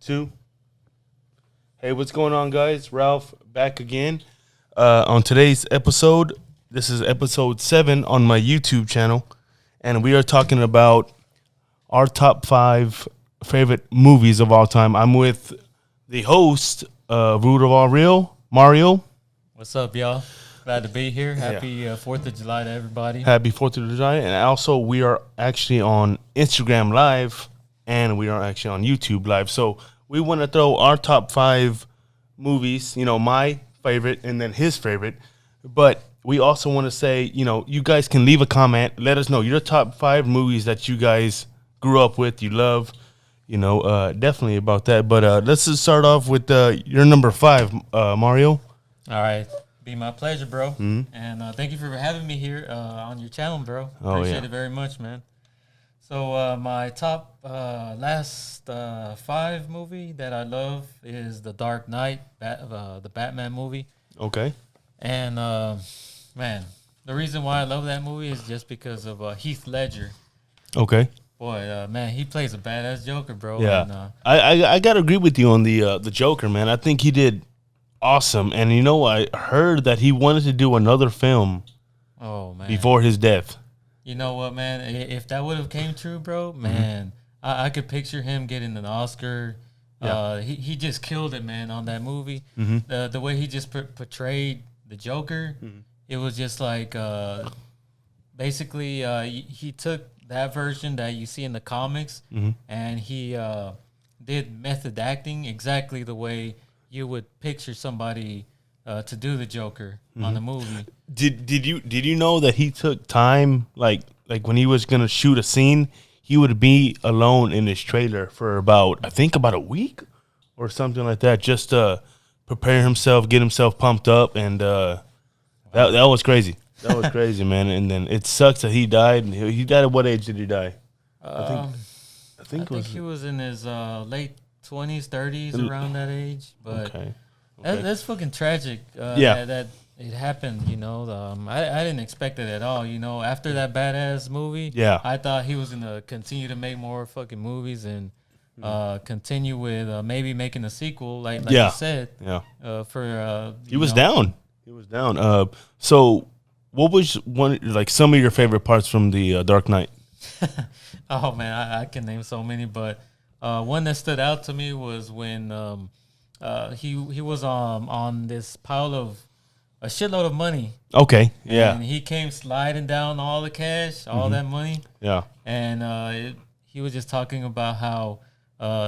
2. Hey, what's going on, guys? Ralph back again. On today's episode, this is episode 7 on my YouTube channel, and we are talking about our top 5 favorite movies of all time. I'm with the host of Root of All Real, Mario. What's up, y'all? Glad to be here. Happy 4th of July to everybody. Happy 4th of July. And also, we are actually on Instagram Live, and we are actually on YouTube Live. So we want to throw our top 5 movies, my favorite and then his favorite. But we also want to say, you guys can leave a comment. Let us know your top 5 movies that you guys grew up with, you love, definitely about that. But let's just start off with your number 5, Mario. All right. Be my pleasure, bro. Mm-hmm. And thank you for having me here on your channel, bro. Appreciate it very much, man. So my top last 5 movie that I love is The Dark Knight, the Batman movie. Okay. And, man, the reason why I love that movie is just because of Heath Ledger. Okay. Boy, man, he plays a badass Joker, bro. Yeah. And, I got to agree with you on the Joker, man. I think he did awesome. And, I heard that he wanted to do another film before his death. You know what, man? If that would have came true, bro, man, I could picture him getting an Oscar. Yeah. He just killed it, man, on that movie. Mm-hmm. The way he just portrayed the Joker, it was just like basically he took that version that you see in the comics and he did method acting exactly the way you would picture somebody to do the Joker on the movie. Did you know that he took time, like when he was gonna shoot a scene, he would be alone in his trailer for about a week or something like that, just to prepare himself, get himself pumped up, and that was crazy. That was crazy, man. And then it sucks that he died. He died at what age did he die? I think he was in his late 20s, 30s, around that age. But that's fucking tragic. That it happened. I didn't expect it at all. After that badass movie, I thought he was gonna continue to make more fucking movies and continue with maybe making a sequel, like you said. Yeah. He was down. He was down. So, what was some of your favorite parts from the Dark Knight? Oh man, I can name so many, but one that stood out to me was when he was on this pile of a shitload of money. Okay, yeah. And he came sliding down all the cash, all that money. Yeah. And he was just talking about how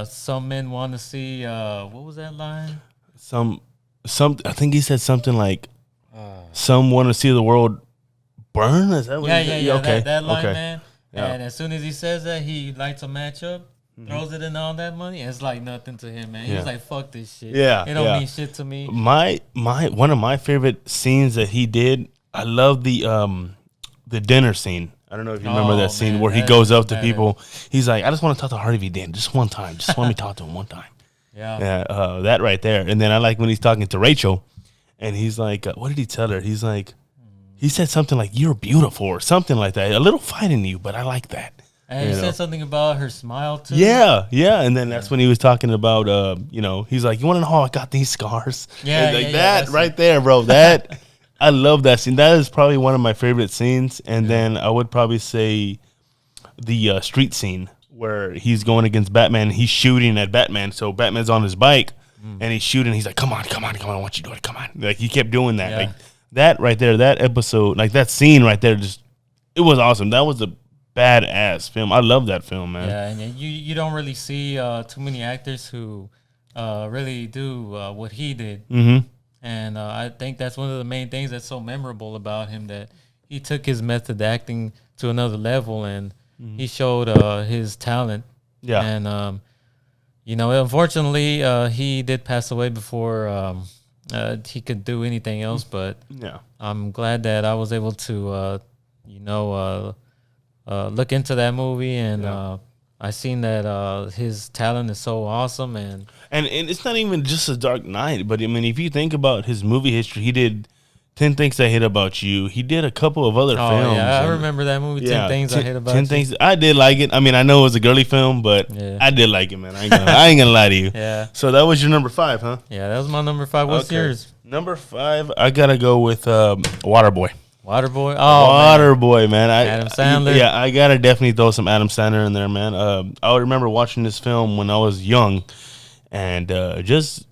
some men want to see what was that line? Some I think he said something like some want to see the world burn. Is that what he said? Yeah. Okay. That line, man. Yeah. And as soon as he says that, he lights a match up, throws it in all that money. It's like nothing to him, man. He's like, "Fuck this shit. Yeah, it don't mean shit to me." My one of my favorite scenes that he did. I love the dinner scene. I don't know if you remember that scene where he goes up to people. He's like, "I just want to talk to Harvey Dent just one time. Just let me talk to him one time." Yeah. That right there. And then I like when he's talking to Rachel, and he's like, "What did he tell her?" He's like, he said something like, "You're beautiful," or something like that. A little fight in you, but I like that. And he said something about her smile too. Yeah. And then that's when he was talking about, he's like, "You want to know how I got these scars?" That right there, bro. That I love that scene. That is probably one of my favorite scenes. And then I would probably say the street scene where he's going against Batman. And he's shooting at Batman. So Batman's on his bike and he's shooting. He's like, "Come on! I want you to do it. Come on!" Like he kept doing that. Like that right there, that episode, like that scene right there, it was awesome. That was a badass film. I love that film, man. Yeah, and you don't really see too many actors who really do what he did. Mm-hmm. And I think that's one of the main things that's so memorable about him, that he took his method acting to another level, and he showed his talent. Yeah. And, unfortunately, he did pass away before he could do anything else. But I'm glad that I was able to, look into that movie, and I seen that his talent is so awesome, and it's not even just a Dark Knight, but I mean, if you think about his movie history, he did 10 Things I Hate About You. He did a couple of other films. Yeah, I remember that movie, 10 Things I Hate About 10 You. Things. I did like it. I mean, I know it was a girly film, but I did like it, man. I ain't gonna lie to you. Yeah. So that was your number 5, huh? Yeah, that was my number 5. What's yours? Number 5, I gotta go with Waterboy. Waterboy? Oh, Waterboy, man. Adam Sandler? Yeah, I gotta definitely throw some Adam Sandler in there, man. I remember watching this film when I was young, and just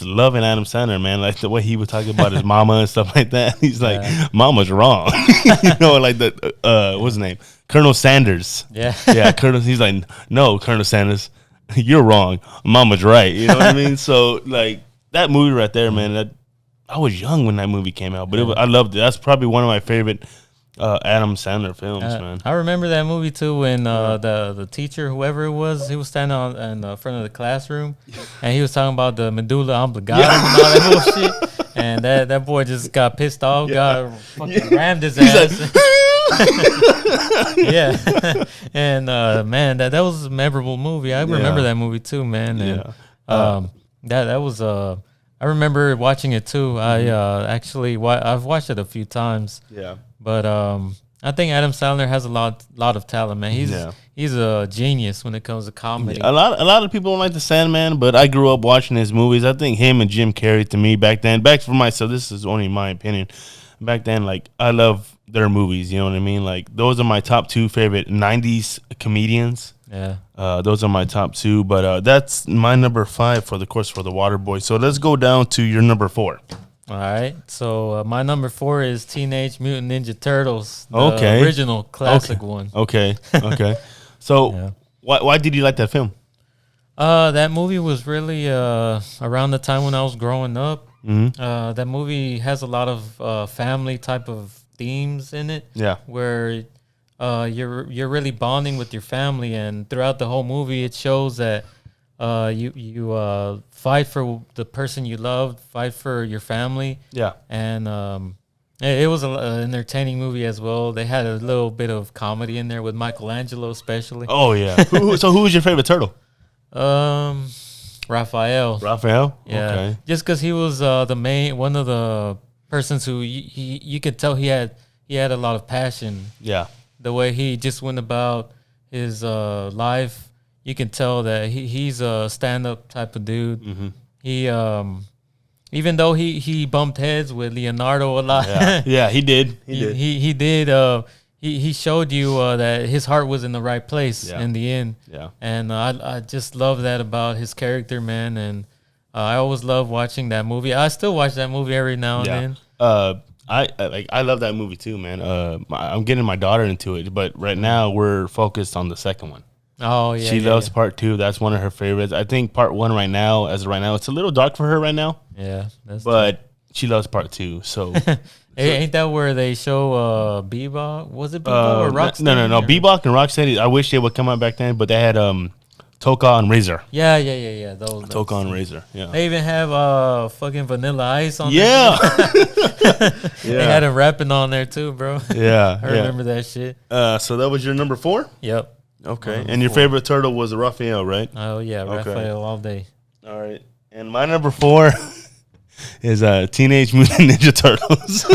loving Adam Sandler, man. Like the way he would talk about his mama and stuff like that. He's like, "Mama's wrong," like the what's his name, Colonel Sanders. Yeah, Colonel. He's like, "No, Colonel Sanders, you're wrong. Mama's right." You know what I mean? So like that movie right there, man. I was young when that movie came out, but I loved it. That's probably one of my favorite Adam Sandler films, man. I remember that movie too when the teacher, whoever it was, he was standing in front of the classroom, and he was talking about the medulla oblongata and all that bullshit, and that boy just got pissed off, got fucking rammed his ass. Yeah, and man, that was a memorable movie. I remember that movie too, man. And that was I remember watching it too. I've watched it a few times. Yeah. But I think Adam Sandler has a lot of talent, man. He's a genius when it comes to comedy. Yeah. A lot of people don't like the Sandman, but I grew up watching his movies. I think him and Jim Carrey, to me back then, for myself, this is only my opinion. Back then, like, I love their movies. You know what I mean? Like, those are my top 2 favorite '90s comedians. Yeah. Those are my top 2, but that's my number 5 for the Waterboy. So let's go down to your number 4. All right. So my number 4 is Teenage Mutant Ninja Turtles, the original classic one. Okay. So why did you like that film? That movie was really around the time when I was growing up. Mm-hmm. That movie has a lot of family type of themes in it. Yeah. Where you're really bonding with your family, and throughout the whole movie, it shows that you fight for the person you love, fight for your family. Yeah, and it was an entertaining movie as well. They had a little bit of comedy in there with Michelangelo, especially. Oh yeah. So who was your favorite turtle? Raphael. Raphael. Yeah. Okay. Just because he was one of the persons who you could tell he had a lot of passion. Yeah. The way he just went about his life, you can tell that he's a stand-up type of dude. Mm-hmm. He, even though he bumped heads with Leonardo a lot. Yeah, he did. He did. He showed you that his heart was in the right place in the end. Yeah. And I just love that about his character, man. And I always love watching that movie. I still watch that movie every now and then. I love that movie too, man. I'm getting my daughter into it, but right now we're focused on the second one. Oh yeah, she loves part 2. That's one of her favorites. I think part 1 right now, it's a little dark for her right now. Yeah, but she loves part 2. So ain't that where they show Bebop? Was it Bebop or Rocksteady? No. Bebop and Rocksteady. I wish they would come out back then, but they had Toka and Razor. Yeah. Those Toka and Razor. Yeah. They even have fucking Vanilla Ice on. Yeah. They had him rapping on there too, bro. Yeah. I remember that shit. So that was your number 4? Yep. Okay. And your favorite turtle was Raphael, right? Oh yeah, Raphael all day. All right. And my number 4 is Teenage Mutant Ninja Turtles.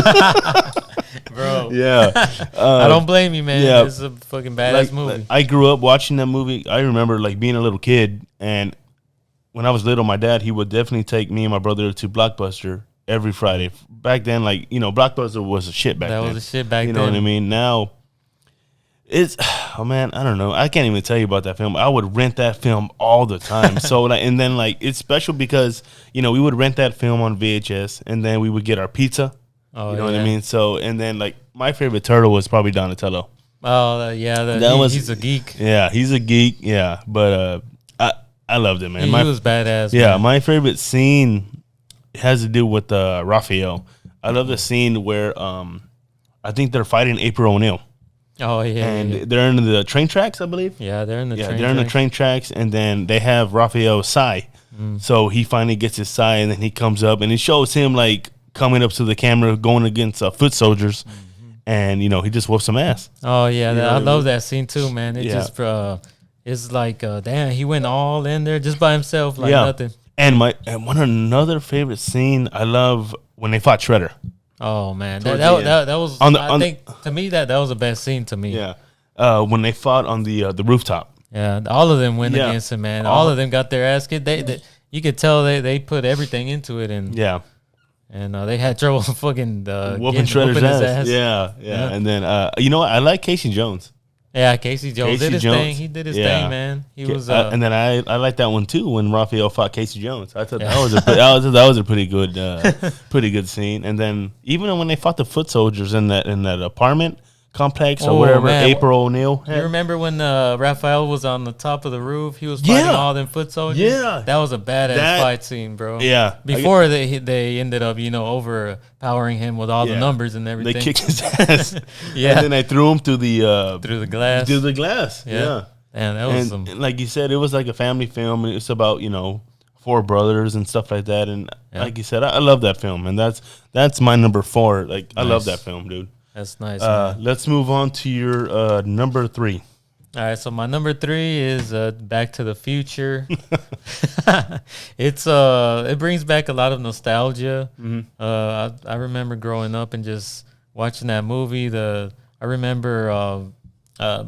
Bro. Yeah. I don't blame you, man. Yeah. It's a fucking badass movie. I grew up watching that movie. I remember being a little kid, and when I was little, my dad, he would definitely take me and my brother to Blockbuster every Friday. Back then, Blockbuster was a shit back then. That was a shit back then. You know what I mean? Now, I don't know. I can't even tell you about that film. I would rent that film all the time. So, it's special because, we would rent that film on VHS, and then we would get our pizza. Oh, you know what I mean? So, and then, my favorite turtle was probably Donatello. Oh, yeah. He's a geek. Yeah, he's a geek. Yeah, but I loved it, man. He was badass. Yeah, man. My favorite scene has to do with Raphael. I love the scene where I think they're fighting April O'Neil. Oh yeah, and they're in the train tracks, I believe. Yeah, they're in the train tracks, and then they have Raphael's sai. So he finally gets his sai, and then he comes up, and it shows him coming up to the camera, going against foot soldiers, and he just whooped some ass. Oh yeah, I love that scene too, man. It just it's like damn, he went all in there just by himself, nothing. And another favorite scene, I love when they fought Shredder. Oh man, Towards the end. that was. I think to me that was the best scene to me. Yeah, when they fought on the rooftop. Yeah, all of them went against him, man. All of them got their ass kicked. They you could tell they put everything into it, and they had trouble fucking whooping Shredder's ass. Yeah. And then you know what? I like Casey Jones. Yeah, Casey Jones did his thing. He did his thing, man. He was, and then I like that one too when Raphael fought Casey Jones. I thought that was a pretty good scene. And then even when they fought the foot soldiers in that apartment complex or whatever, man. April O'Neil. You remember when Raphael was on the top of the roof? He was fighting all them foot soldiers. Yeah, that was a badass fight scene, bro. Yeah, before they ended up overpowering him with all the numbers and everything. They kicked his ass. And then they threw him through the glass. Through the glass. Yeah. And that was and like you said, it was like a family film. It's about 4 brothers and stuff like that. And like you said, I love that film, and that's my number 4. Like I love that film, dude. That's nice. Let's move on to your number 3. All right, so my number 3 is Back to the Future. It brings back a lot of nostalgia. Mm-hmm. I remember growing up and just watching that movie. I remember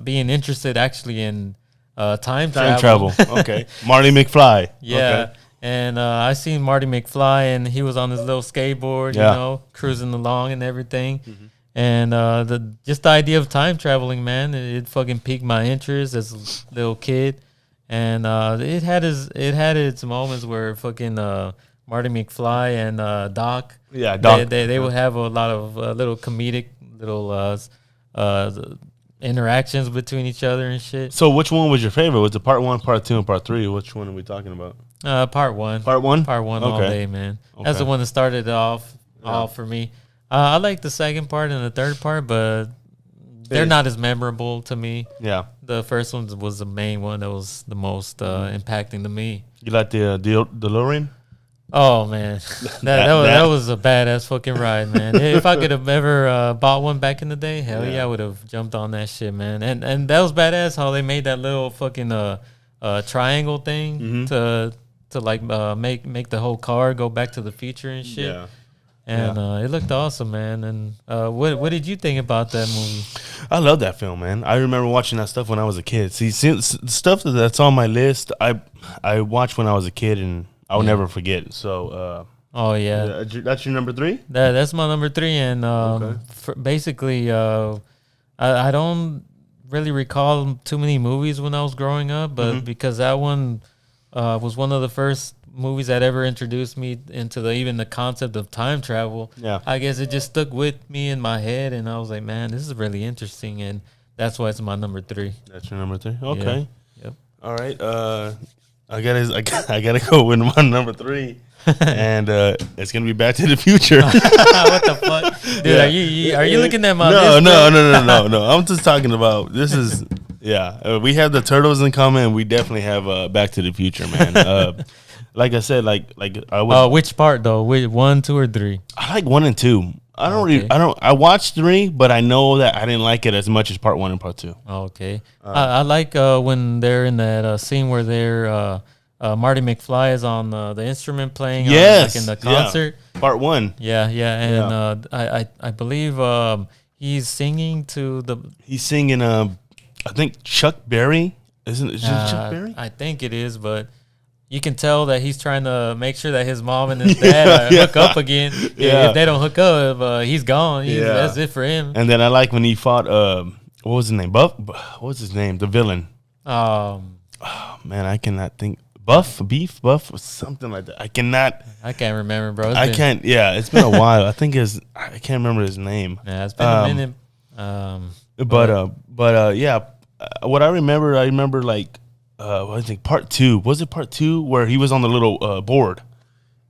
being interested actually in time travel. Okay, Marty McFly. Yeah. Okay. And I seen Marty McFly, and he was on his little skateboard, cruising along and everything. Mm-hmm. And the idea of time traveling, man, it fucking piqued my interest as a little kid. And it had its moments where fucking Marty McFly and Doc, Doc, they would have a lot of little comedic little interactions between each other and shit. So which one was your favorite? Was it part 1, part 2, and part 3? Which one are we talking about? Part 1. Part 1? Part 1 all day, man. Okay. That's the one that started off all for me. I like the second part and the third part, but they're not as memorable to me. Yeah. The first one was the main one that was the most impacting to me. You like the DeLorean? Oh, man. That was a badass fucking ride, man. If I could have ever bought one back in the day, hell yeah, I would have jumped on that shit, man. And that was badass how they made that little fucking triangle thing to like make the whole car go back to the future and shit. Yeah. And it looked awesome, man. And what did you think about that movie? I love that film, man. I remember watching that stuff when I was a kid. See, stuff that's on my list, I watched when I was a kid, and I'll never forget. So, that's your number 3? That's my number 3, and basically, I don't really recall too many movies when I was growing up, but because that one was one of the first movies that ever introduced me into even the concept of time travel. Yeah, I guess it just stuck with me in my head, and I was like, man, this is really interesting, and that's why it's my number 3. That's your number 3. Okay. Yeah. Yep. All right. I gotta go with my number 3, and it's gonna be Back to the Future. What the fuck, dude? Are you looking at my list? No. I'm just talking about this is. Yeah, we have the Turtles in common, and we definitely have Back to the Future, man. Like I said, like I was. Which part though? Which 1, 2, or 3? I like 1 and 2. I watched 3, but I know that I didn't like it as much as part 1 and part 2. Okay. I like when they're in that scene where they're Marty McFly is on the instrument playing. Yes. In the concert. Yeah. Part 1. Yeah. And I believe he's singing He's singing I think Chuck Berry. Isn't it Chuck Berry? I think it is, but you can tell that he's trying to make sure that his mom and his dad hook up again. Yeah. If they don't hook up, he's gone. That's it for him. And then I like when he fought, what was his name? What was his name? The villain. Oh, man, I cannot think. Buff, or something like that. I can't remember, bro. It's been a while. I can't remember his name. Yeah, it's been a minute. What I remember like, I think part 2. Was it part 2 where he was on the little board,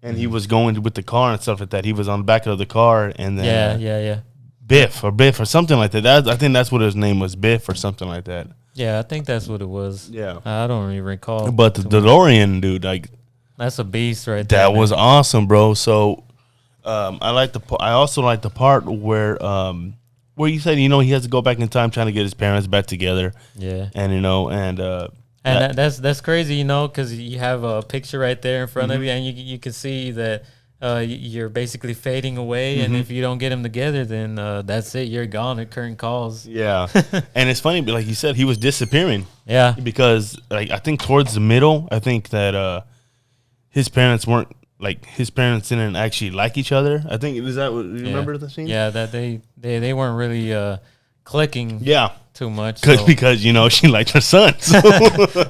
and he was going with the car and stuff like that? He was on the back of the car, and then Biff or something like that. I think that's what his name was, Biff or something like that. Yeah, I think that's what it was. Yeah, I don't really recall. But the DeLorean, dude, like that's a beast right there. That was awesome, bro. So, I also like the part where you said he has to go back in time trying to get his parents back together. Yeah, and that's crazy, because you have a picture right there in front of you, and you can see that you're basically fading away, and if you don't get them together, then that's it. You're gone at current calls. Yeah, and it's funny, but like you said, he was disappearing. Yeah, because like I think towards the middle, I think that his parents didn't actually like each other. I think is that what you remember the scene? Yeah, that they weren't really clicking. Yeah. Too much because she liked her son. So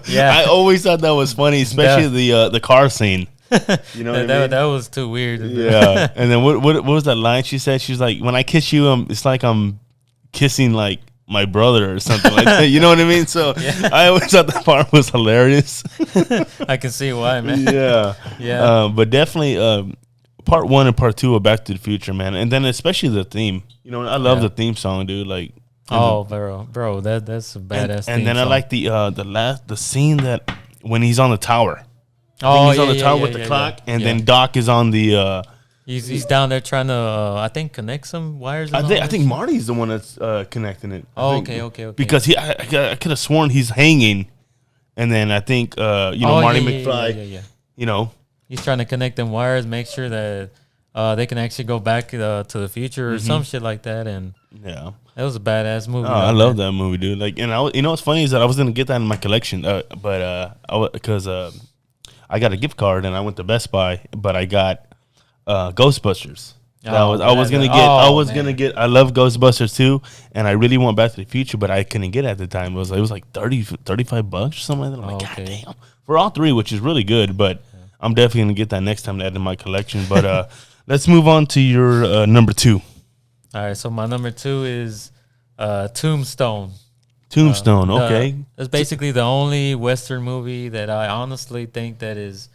yeah, I always thought that was funny, especially the car scene. You know what I mean? That was too weird. Yeah. And then what was that line she said? She's like, when I kiss you, it's like I'm kissing like my brother or something like that. You know what I mean? So I always thought that part was hilarious. I can see why, man. Yeah. Yeah. But definitely part 1 and part 2 of Back to the Future, man. And then especially the theme. I love the theme song, dude. Like, bro, that's a badass. And then song. I like the scene that when he's on the tower. He's on the tower with the clock, and then Doc is on the. He's down there trying to I think connect some wires. I think Marty's the one that's connecting it. Okay. Because I could have sworn he's hanging, and then I think Marty McFly. Yeah. He's trying to connect them wires, make sure that they can actually go back to the future or some shit like that, and yeah. That was a badass movie. I love that movie, dude. Like, and what's funny is that I was gonna get that in my collection, because I got a gift card and I went to Best Buy, but I got Ghostbusters. I was gonna get. I love Ghostbusters too, and I really want Back to the Future, but I couldn't get it at the time. It was like $35 or something like that. I'm like, God damn, for all three, which is really good. But I'm definitely gonna get that next time to add in my collection. But let's move on to your number 2. All right, so my number 2 is Tombstone. Tombstone, okay. It's basically the only Western movie that I honestly think that is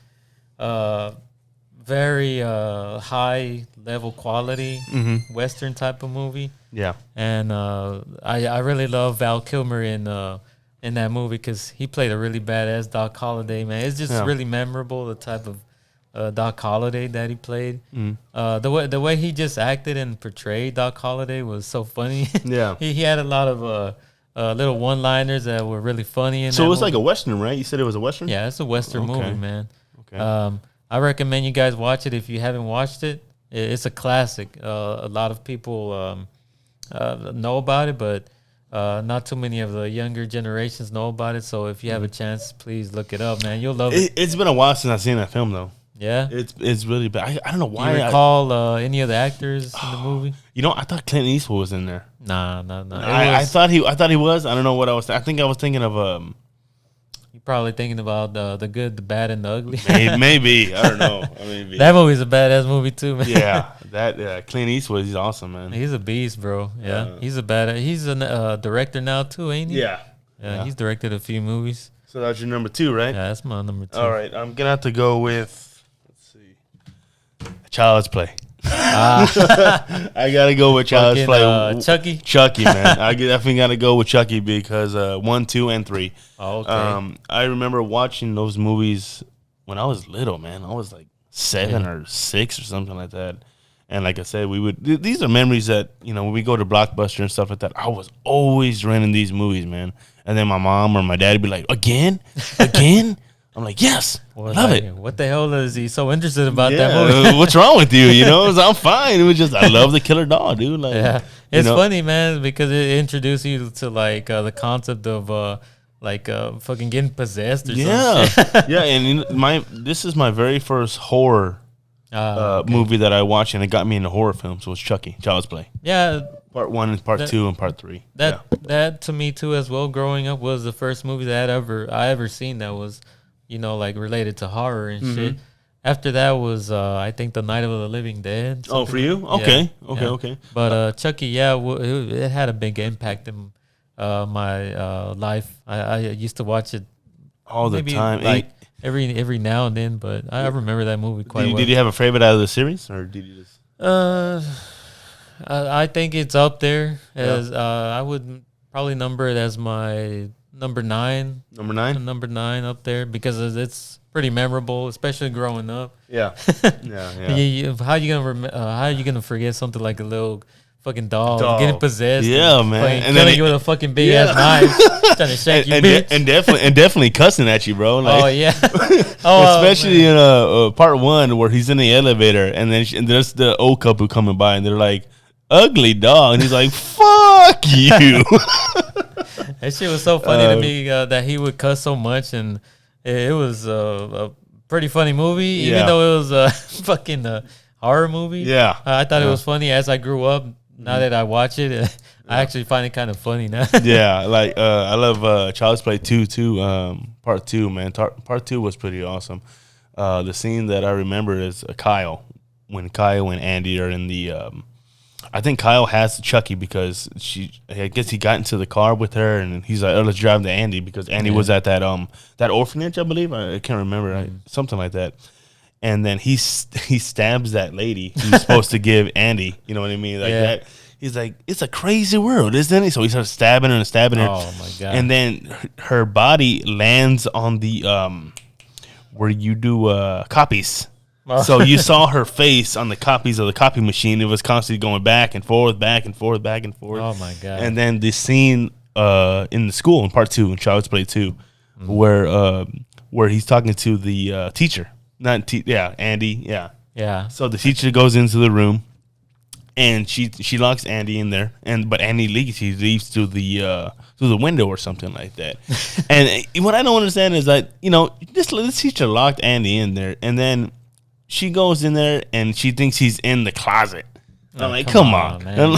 very high level quality Western type of movie. Yeah. And I really love Val Kilmer in that movie because he played a really badass Doc Holliday, man. It's just really memorable, the type of Doc Holliday that he played. The way he just acted and portrayed Doc Holliday was so funny. Yeah. he had a lot of little one-liners that were really funny. So it was like a Western, right? You said it was a Western? Yeah, it's a Western movie, man. Okay. I recommend you guys watch it if you haven't watched it. It's a classic. A lot of people know about it, but not too many of the younger generations know about it. So if you have a chance, please look it up, man. You'll love it. It's been a while since I've seen that film, though. Yeah, it's really bad. I don't know why. Do you recall any of the actors in the movie? I thought Clint Eastwood was in there. Nah. I thought he was. I don't know what I was. I think I was thinking of You're probably thinking about the good, the bad, and the ugly. Maybe I don't know. Maybe. That movie's a badass movie too, man. Yeah, that Clint Eastwood, he's awesome, man. He's a beast, bro. Yeah, he's a badass. He's a director now too, ain't he? Yeah. He's directed a few movies. So that's your number 2, right? Yeah, that's my number 2. All right, I'm gonna have to go with. Child's Play. I gotta go with Child's Play. Chucky, man. I definitely gotta go with Chucky because 1, 2, and 3. Oh, okay. I remember watching those movies when I was little, man. I was like 7 or 6 or something like that. And like I said, these are memories that, when we go to Blockbuster and stuff like that, I was always renting these movies, man. And then my mom or my dad would be like, again? I'm like, yes, love it. What the hell is he so interested about that movie? What's wrong with you? I'm fine. It was just, I love the killer dog, dude. Like, yeah, it's funny, man, because it introduced you to like the concept of fucking getting possessed or something. Yeah, and this is my very first horror movie that I watched, and it got me into horror films. Was Chucky, Child's Play. Yeah. Part 1 and part 2 and part 3. That to me too as well. Growing up was the first movie that I ever seen that was, like related to horror and shit. After that was I think The Night of the Living Dead. Oh, for you? Okay, okay. But Chucky, it had a big impact in my life. I used to watch it all the time, like every now and then. But I remember that movie quite well. Did you have a favorite out of the series, or did you just? I think it's up there as I would probably number it as my number 9. Number 9? Number 9 up there because it's pretty memorable, especially growing up. Yeah. How you gonna forget something like a little fucking dog getting possessed. Yeah, man. And killing you with a fucking big ass knife, trying to shake you, bitch. And definitely cussing at you, bro. Like, oh yeah. Especially in part 1 where he's in the elevator, and then and there's the old couple coming by, and they're like, "Ugly dog," and he's like, "Fuck you." That shit was so funny to me that he would cuss so much, and it was a pretty funny movie, even though it was a fucking horror movie. Yeah, I thought it was funny as I grew up. Now that I watch it, I actually find it kind of funny now. Yeah, like I love Child's Play 2 too. Part 2, man. Part 2 was pretty awesome. The scene that I remember is Kyle and Andy are in the. I think Kyle has Chucky because I guess he got into the car with her, and he's like, "Oh, let's drive to Andy," because Andy was at that orphanage, I believe. I can't remember, something like that. And then he stabs that lady who's supposed to give Andy. You know what I mean? Like that. He's like, "It's a crazy world, isn't it?" So he starts stabbing her and stabbing her. Oh my god! And then her body lands on the where you do copies. So you saw her face on the copies of the copy machine. It was constantly going back and forth, back and forth, back and forth. Oh my god! And then the scene in the school in part 2, in Child's Play 2, where he's talking to the teacher, Andy, yeah. So the teacher goes into the room, and she locks Andy in there, but Andy leaves. He leaves through the window or something like that. And what I don't understand is that this teacher locked Andy in there, and then she goes in there and she thinks he's in the closet. I'm like, come on, man.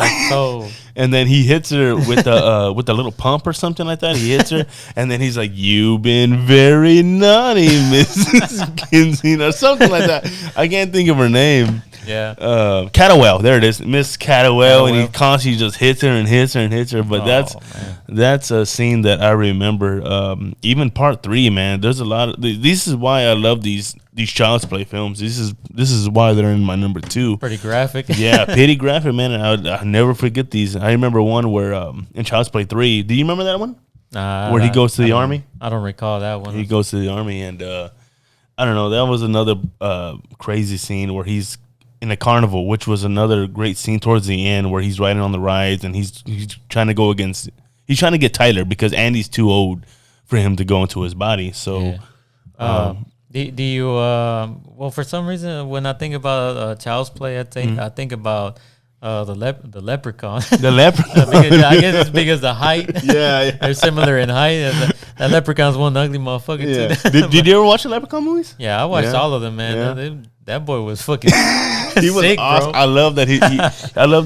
And then he hits her with a little pump or something like that. He hits her, and then he's like, "You've been very naughty, Mrs. Kinsey," or something like that. I can't think of her name. Yeah. Catawell. There it is, Miss Catawell, and he constantly just hits her and hits her and hits her. But that's a scene that I remember. Even part 3, man. There's a lot of. This is why I love these Child's Play films. This is why they're in my number 2. Pretty graphic. Yeah, pretty graphic, man. And I'll never forget these. I remember one where in Child's Play 3. Do you remember that one? Where he goes to the army. I don't recall that one. He goes to the army, and I don't know. That was another crazy scene where he's in a carnival, which was another great scene towards the end where he's riding on the rides, and he's trying to go against. He's trying to get Tyler because Andy's too old for him to go into his body. So, do you? Well, for some reason, when I think about Child's Play, I think about the leprechaun. The leprechaun. I guess it's because the height. Yeah. They're similar in height. And that leprechaun's one ugly motherfucker too. Did you ever watch the Leprechaun movies? Yeah, I watched all of them, man. Yeah. That boy was fucking. He was sick, awesome. bro. I love that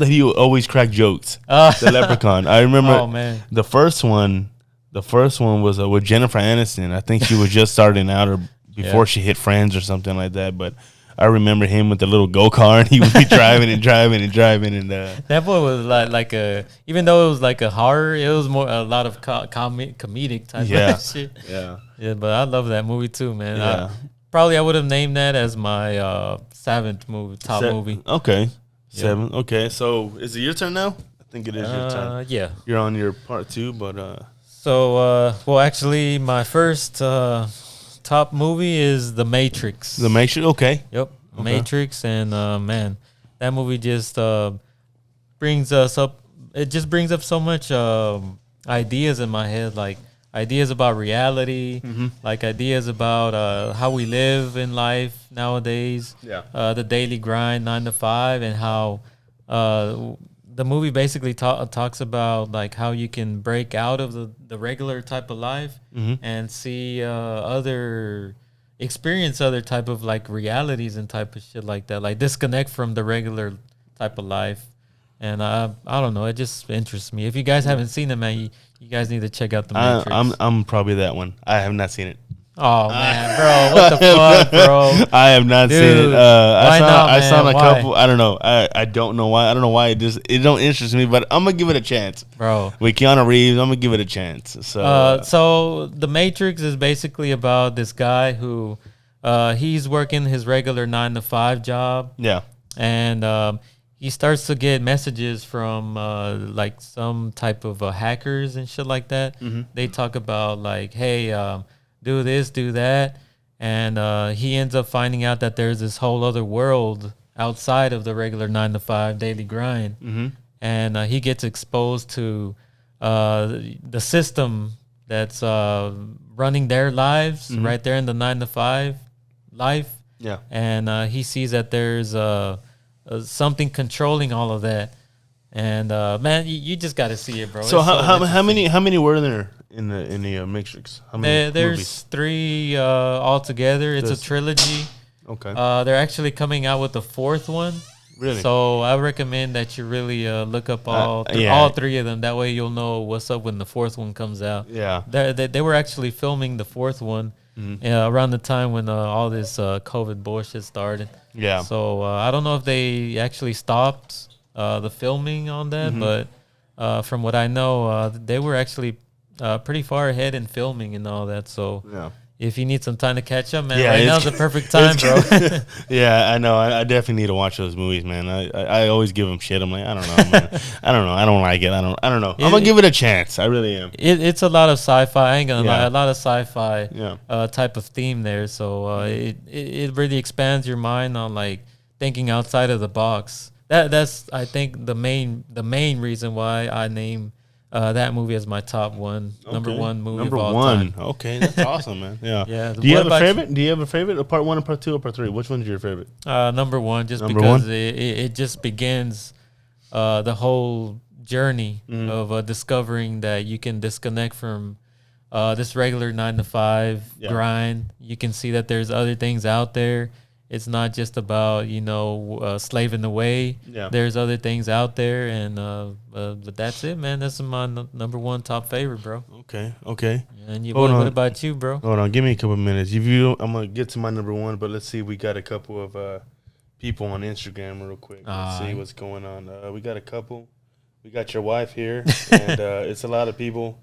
he would always crack jokes. The leprechaun. I remember. Oh man. The first one was with Jennifer Aniston. I think she was just starting out or before she hit Friends or something like that. But I remember him with the little go-kart, and he would be driving and driving and driving. And that boy was like a, even though it was like a horror, it was more a lot of comedic type of shit. Yeah. But I love that movie too, man. Yeah. I would have named that as my 7th top movie. Okay, 7. Okay, so is it your turn now? I think it is your turn. Yeah, you're on your part 2, but well, actually, my first top movie is The Matrix. The Matrix. Okay. Yep. Okay. Matrix, and man, that movie just brings us up. It just brings up so much ideas in my head, like ideas about reality, like ideas about how we live in life nowadays. Yeah. The daily grind, 9 to 5, and how the movie basically talks about like how you can break out of the regular type of life and see experience other type of like realities and type of shit like that, like disconnect from the regular type of life. And I don't know, it just interests me. If you guys haven't seen it, man, you guys need to check out The Matrix. I'm probably that one. I have not seen it. Oh man, bro, what the fuck, bro? I have not seen it. I saw a couple. I don't know. I don't know why. I don't know why it don't interest me, but I'm gonna give it a chance, bro. With Keanu Reeves, I'm gonna give it a chance. So The Matrix is basically about this guy who he's working his regular 9 to 5 job. Yeah, and he starts to get messages from like some type of hackers and shit like that. They talk about like, hey, do this, do that. And he ends up finding out that there's this whole other world outside of the regular 9 to 5 daily grind. and he gets exposed to the system that's running their lives right there in the 9 to 5 life. Yeah. And he sees that there's something controlling all of that. And man, you just got to see it, bro. So how many were there in the Matrix? How many there's movies? 3 altogether. It's a trilogy. Okay. They're actually coming out with the 4th one. Really? So I recommend that you really look up all 3 of them. That way you'll know what's up when the 4th one comes out. Yeah. They were actually filming the 4th one around the time when all this COVID bullshit started. Yeah. So I don't know if they actually stopped the filming on that, but from what I know, they were actually pretty far ahead in filming and all that. So yeah. If you need some time to catch up, man, right now's the perfect time, bro. Yeah, I know. I definitely need to watch those movies, man. I always give them shit. I'm like, I don't know, man. I don't know. I don't like it. I don't know. I'm gonna give it a chance. I really am. It's a lot of sci-fi. I ain't gonna lie. A lot of sci-fi type of theme there. So it really expands your mind on like thinking outside of the box. That's I think the main reason why I name that movie as my top one, number one movie of all time. Okay, that's awesome, man. Yeah. Yeah. Do you have a favorite? Do you have a favorite? Part 1 or part 2 or part 3? Which one's your favorite? Number 1, just number because 1? It just begins the whole journey of discovering that you can disconnect from this regular 9 to 5 grind. You can see that there's other things out there. It's not just about, slaving away. Yeah. There's other things out there, and but that's it, man. That's my number 1 top favorite, bro. Okay. And what about you, bro? Hold on, give me a couple minutes. If you don't, I'm gonna get to my number 1, but let's see. We got a couple of people on Instagram real quick. Let's see what's going on. We got a couple. We got your wife here, and it's a lot of people.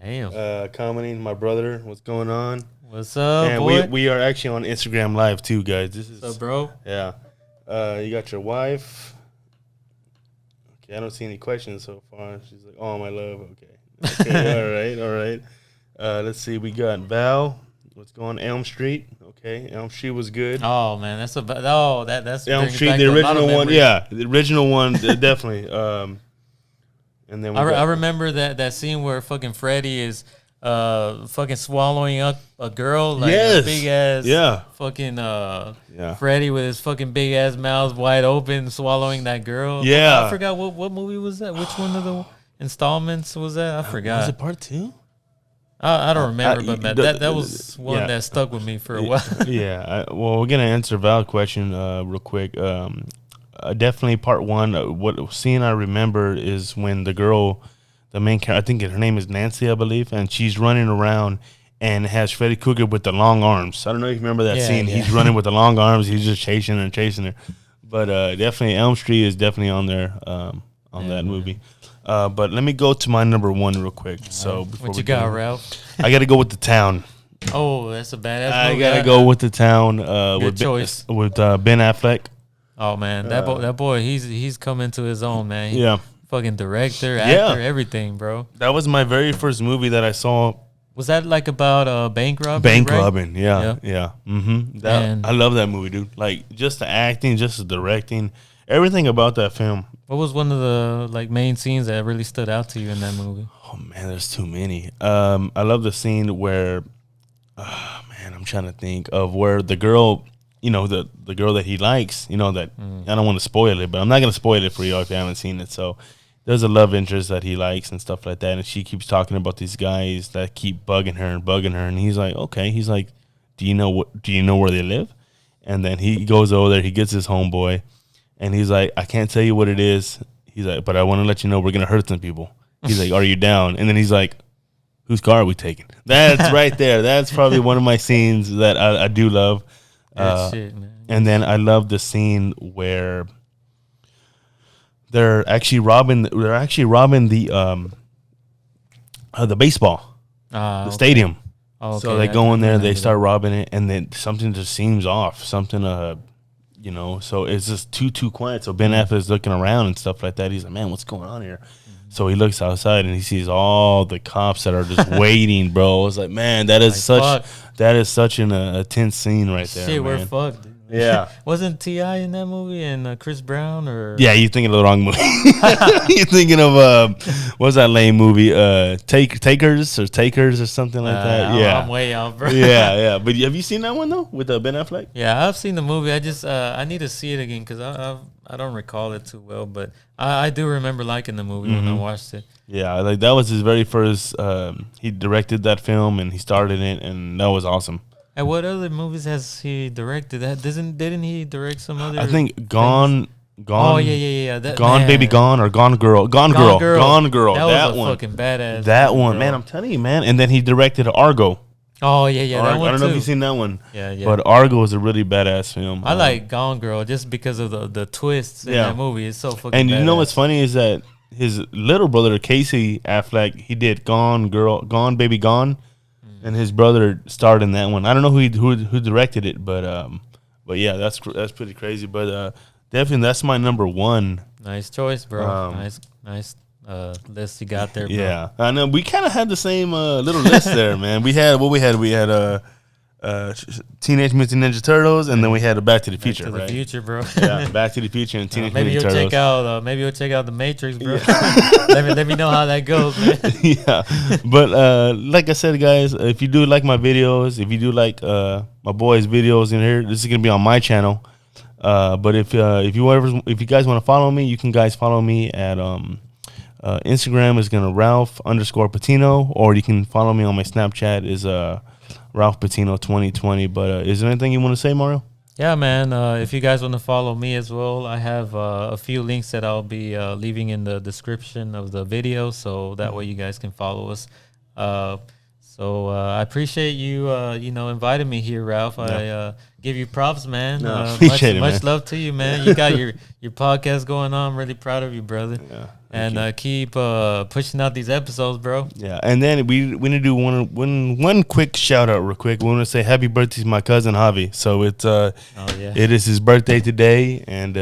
Damn. Commenting. My brother, what's going on? What's up, and boy? we are actually on Instagram Live too, guys. What's up, bro? Yeah. You got your wife. Okay, I don't see any questions so far. She's like, "Oh, my love." Okay. All right. Let's see. We got Val. What's going on? Elm Street. Okay, Elm Street was good. Oh man, that's Elm Street, the original one. Yeah, the original one, definitely. And then I remember that scene where fucking Freddy is fucking swallowing up a girl, like a big ass fucking Freddy with his fucking big ass mouth wide open swallowing that girl. Yeah. I forgot what movie was that? Which one of the installments was that? I forgot. Was it part 2? I don't remember, but that was one that stuck with me for a while. Yeah. Well, we're gonna answer Val's question real quick. Definitely part 1. What scene I remember is when the girl, the main character, I think her name is Nancy, I believe, and she's running around and has Freddy Krueger with the long arms. I don't know if you remember that scene. He's running with the long arms. He's just chasing her. But definitely Elm Street is definitely on there on that movie. But let me go to my number 1 real quick. So before what you got, Ralph? I got to go with The Town. Oh, that's a badass movie. I got to go with The Town. Good choice. With Ben Affleck. Oh man, that boy, he's coming to his own, man. Fucking director, actor, everything, bro. That was my very first movie that I saw. Was that like about bank robbing? Bank robbing, yeah. Mm-hmm. I love that movie, dude. Like just the acting, just the directing, everything about that film. What was one of the like main scenes that really stood out to you in that movie? Oh man, there's too many. I love the scene where, I'm trying to think of where the girl. The girl that he likes, that I don't want to spoil it, but I'm not going to spoil it for you if you haven't seen it. So there's a love interest that he likes and stuff like that. And she keeps talking about these guys that keep bugging her. And he's like, okay. He's like, do you know where they live? And then he goes over there, he gets his homeboy and he's like, I can't tell you what it is. He's like, but I want to let you know we're going to hurt some people. He's like, are you down? And then he's like, whose car are we taking? That's right there. That's probably one of my scenes that I do love. Shit, man. And then I love the scene where they're actually robbing the baseball, the stadium. Okay, so they go in there, they start robbing it, and then something just seems off. Something, so it's just too quiet. So Ben Affleck is looking around and stuff like that. He's like, man, what's going on here? So he looks outside and he sees all the cops that are just waiting, bro. I was like, man, that is such an intense scene right there. Shit, man. we're fucked, dude. Yeah. Wasn't T.I. in that movie and Chris Brown or? Yeah, you're thinking of the wrong movie. You're thinking of what's that lame movie? Takers or something like that. Yeah, I'm way off, bro. yeah. But have you seen that one though with Ben Affleck? Yeah, I've seen the movie. I just I need to see it again because I don't recall it too well, but I do remember liking the movie when I watched it. Yeah, like that was his very first. He directed that film and he started it, and that was awesome. And what other movies has he directed? Didn't he direct some other? I think Gone. Oh yeah. Gone man. Baby Gone or Gone Girl. Gone Girl. That was a fucking badass. That one, bro. man. I'm telling you, man. And then he directed Argo. Oh yeah, that one I don't too. know if you've seen that one. Yeah. But Argo is a really badass film. I like Gone Girl just because of the twists in that movie. It's so fucking. And badass. you know what's funny is that his little brother Casey Affleck, he did Gone Baby Gone, and his brother starred in that one. I don't know who directed it, but yeah, that's pretty crazy. But definitely that's my number one. Nice choice, bro. Nice list you got there, bro. Yeah, I know we kind of had the same little list there, man. We had Teenage Mutant Ninja Turtles, and then we had Back to the Future. Back to the Future, bro. Yeah, Back to the Future and Teenage Mutant Turtles. Maybe you'll check out the Matrix, bro. let me know how that goes, man. Yeah, but like I said, guys, if you do like my videos, if you do like my boys' videos in here, this is gonna be on my channel. But if you guys want to follow me, you can guys follow me at Instagram is gonna Ralph_Patino, or you can follow me on my Snapchat is Ralph Patino 2020. But is there anything you want to say, Mario? Yeah, man. If you guys want to follow me as well, I have a few links that I'll be leaving in the description of the video, so that way you guys can follow us. So I appreciate you, inviting me here, Ralph. Yeah. I give you props, man. Much love to you, man. You got your podcast going on. I'm really proud of you, brother. Yeah. And keep pushing out these episodes, bro. Yeah, and then we need to do one quick shout out real quick. We want to say happy birthday to my cousin Javi. So it is his birthday today, and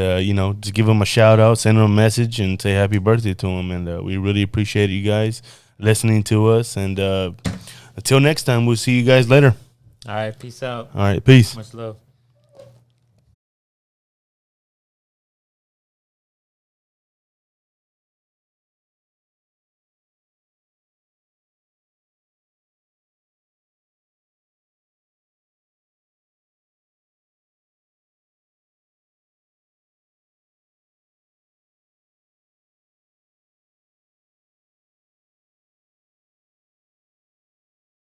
just give him a shout out, send him a message, and say happy birthday to him. And we really appreciate you guys listening to us. And until next time, we'll see you guys later. All right, peace out. All right, peace. Much love.